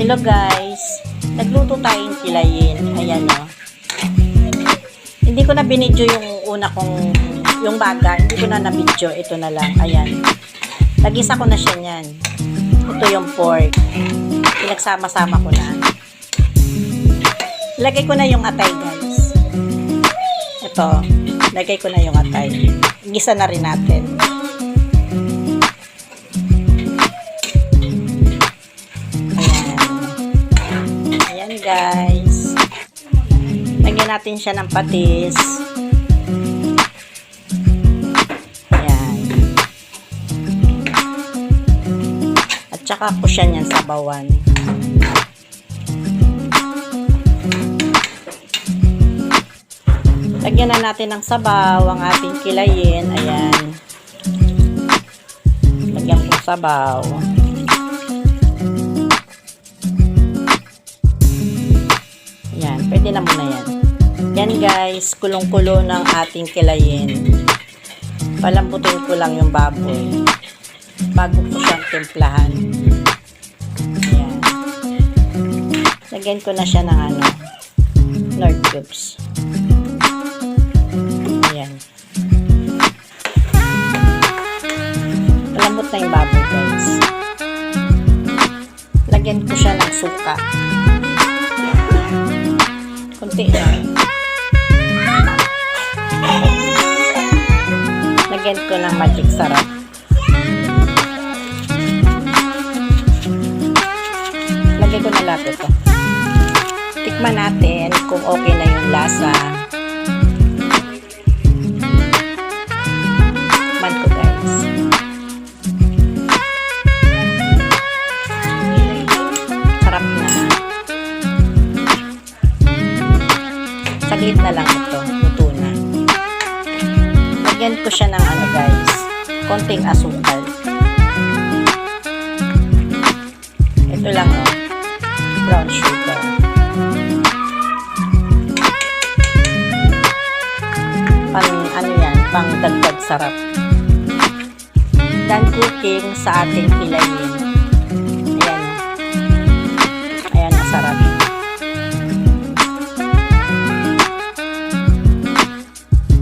Hello guys, nagluto tayong kilayin. Ayan o. Hindi ko na binidyo yung una kong, yung baga. Hindi ko na nabidyo. Ito na lang. Ayan. Nagisa ko na siya niyan. Ito yung pork. Pinagsama-sama ko na. Lagay ko na yung atay guys. Ito. Lagay ko na yung atay. Gisa na rin natin. Guys, lagyan natin siya ng patis. Ayan. At saka ko siya niyan sabawan. Lagyan na natin ng sabaw ang ating kilayin. Ayan. Lagyan ko sabaw. Pwede na muna yan. Yan guys, kulong-kulo ng ating kilayin. Palambutin ko lang yung baboy bago ko siyang timplahan. Ayan. Lagyan ko na siya ng Lord cubes. Ayan. Palambot na yung baboy guys. Lagyan ko siya ng suka. Kunti lang. Lagyan ko ng magic sarap. Lagyan ko na lahat ito. Tikman natin kung okay na yung lasa. Tikman ko guys. Sarap na. Saglit na lang ito. Luto na. Lagyan ko siya ng guys. Konting asukal. Ito lang brown sugar. Pang dagdag sarap. Done cooking sa ating kilayin.